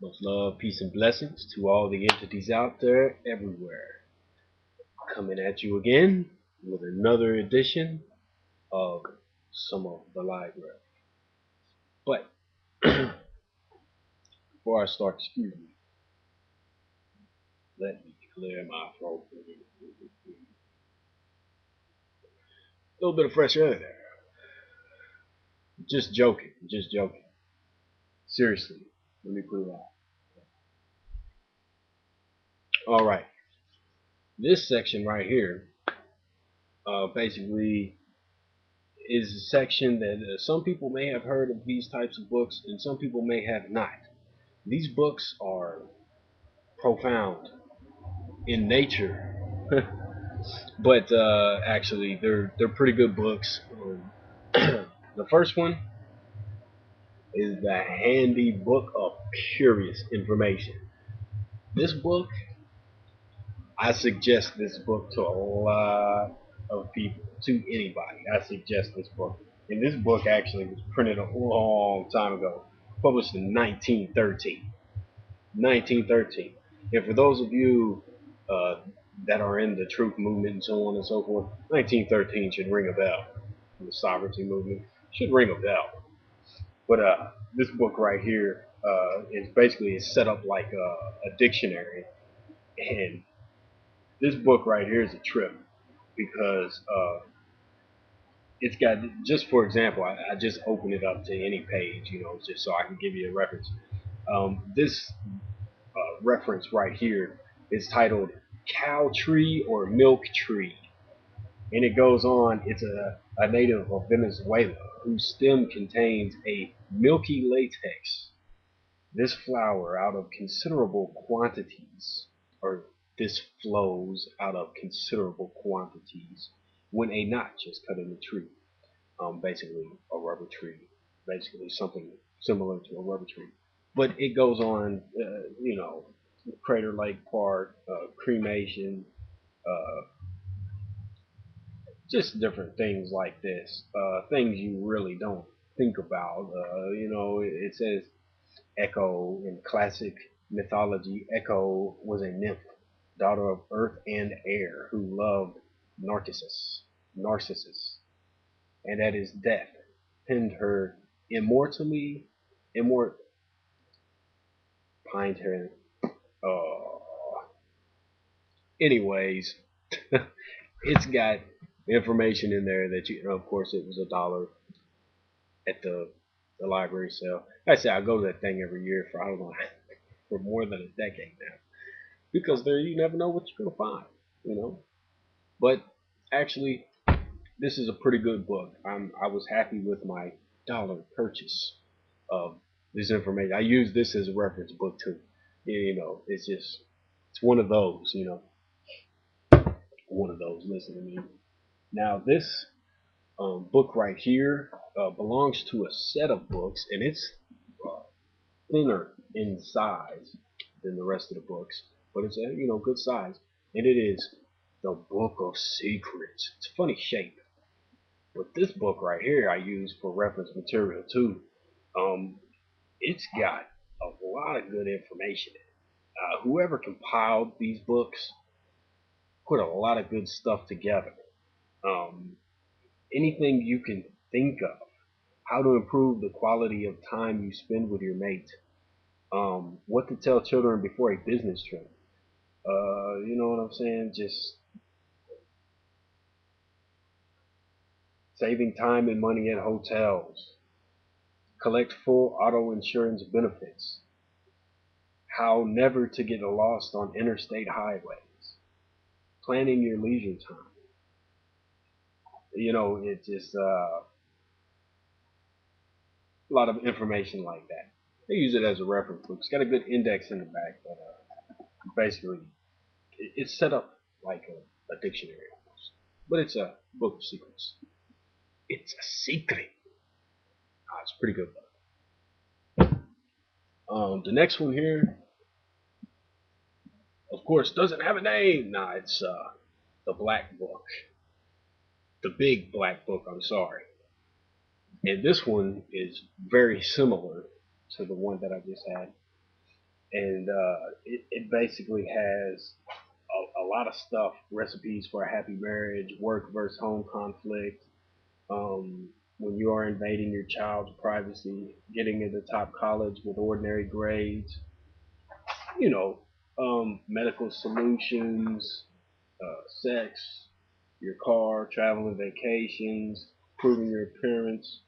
Much love, peace, and blessings to all the entities out there everywhere. Coming at you again with another edition of Some of the Library. But before I start, excuse me, let me clear my throat. A little bit of fresh air there. Just joking, just joking. Seriously, let me put it out. All right, this section right here basically is a section that some people may have heard of these types of books and some people may have not. These books are profound in nature, but actually they're pretty good books. The first one is the Handy Book of Curious Information. This book, I suggest this book to a lot of people, to anybody. I suggest this book. And this book actually was printed a long time ago, published in 1913. 1913. And for those of you uh, that are in the truth movement and so on and so forth, 1913 should ring a bell. The sovereignty movement should ring a bell. But this book right here is basically set up like a dictionary, and this book right here is a trip because it's got, just for example, I just open it up to any page, just so I can give you a reference. This reference right here is titled Cow Tree or Milk Tree. And it goes on, it's a native of Venezuela whose stem contains a milky latex. This flower out of considerable quantities, or this flows out of considerable quantities when a notch is cut in the tree. Basically a rubber tree, basically something similar to a rubber tree. But it goes on, Crater Lake Park, cremation, uh, just different things like this, things you really don't think about. It says Echo in classic mythology. Echo was a nymph, daughter of earth and air, who loved Narcissus, and at his death pinned her immortally, immort, pined her. Uh, anyways, it's got information in there that of course, it was $1 at the library sale. I say I go to that thing every year for I don't know for more than a decade now because there you never know what you're gonna find. But actually, this is a pretty good book. I was happy with my dollar purchase of this information. I use this as a reference book too. It's one of those. One of those. Listen to me. Now this book right here belongs to a set of books, and it's uh, thinner in size than the rest of the books, but it's a good size, and it is the Book of Secrets. It's a funny shape, but this book right here I use for reference material too. Um, it's got a lot of good information. Whoever compiled these books put a lot of good stuff together. Um, Anything you can think of, how to improve the quality of time you spend with your mate, what to tell children before a business trip. You know what I'm saying? Just saving time and money at hotels, collect full auto insurance benefits, how never to get lost on interstate highways, planning your leisure time. It's just a lot of information like that. They use it as a reference book. It's got a good index in the back, but basically it's set up like a dictionary almost. But it's a book of secrets. It's a secret. It's a pretty good book. The next one here, of course, doesn't have a name. Nah, it's the Black Book, the Big Black Book. I'm sorry. And this one is very similar to the one that I just had. and it basically has a lot of stuff: recipes for a happy marriage, work versus home conflict, when you are invading your child's privacy, getting into top college with ordinary grades, you know, medical solutions, sex, your car, traveling vacations, improving your appearance.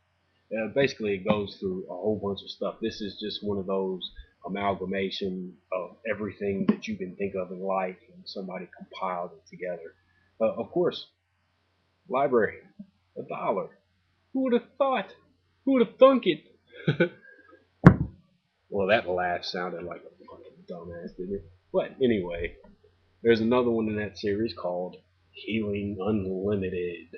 Basically, it goes through a whole bunch of stuff. This is just one of those amalgamation of everything that you can think of in life, and somebody compiled it together. Of course, library, $1. Who would have thought? Who would have thunk it? Well, that laugh sounded like a fucking dumbass, didn't it? But anyway, there's another one in that series called Healing Unlimited,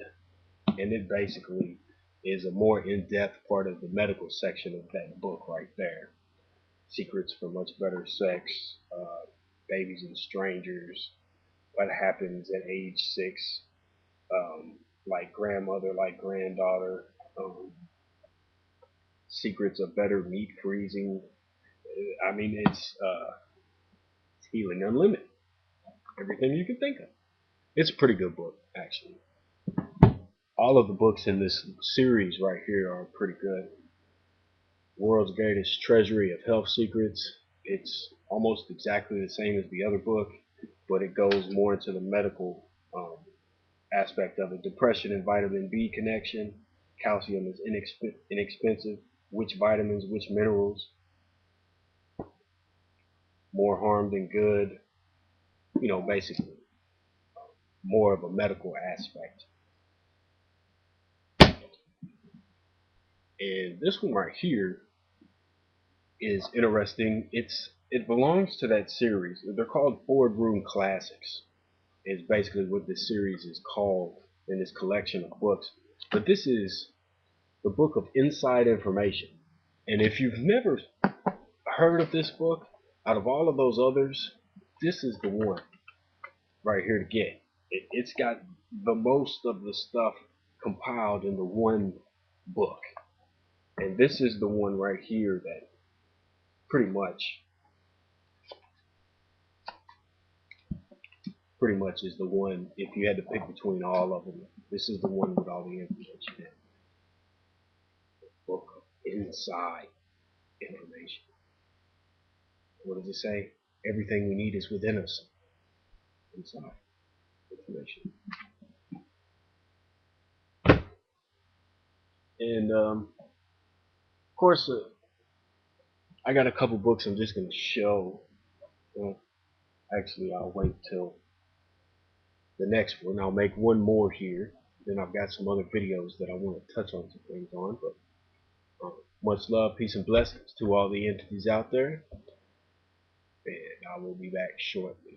and it basically is a more in-depth part of the medical section of that book right there. Secrets for much better sex, babies and strangers, what happens at age 6, like grandmother, like granddaughter, secrets of better meat freezing. I mean, it's Healing Unlimited. Everything you can think of. It's a pretty good book, actually. All of the books in this series right here are pretty good. World's Greatest Treasury of Health Secrets. It's almost exactly the same as the other book, but it goes more into the medical aspect of it. Depression and vitamin B connection. Calcium is inexpensive. Which vitamins, which minerals. More harm than good. Basically more of a medical aspect. And this one right here is interesting. It belongs to that series. They're called Boardroom Classics. Is basically what this series is called in this collection of books. But this is the book of inside information. And if you've never heard of this book, out of all of those others, this is the one right here to get. It's got the most of the stuff compiled into one book. And this is the one right here that pretty much is the one. If you had to pick between all of them, this is the one with all the information in it. Book of inside information. What does it say? Everything we need is within us. Inside information. And of course, I got a couple books I'm just going to show. Actually, I'll wait till the next one. I'll make one more here. Then I've got some other videos that I want to touch on some things on. But much love, peace, and blessings to all the entities out there. And I will be back shortly.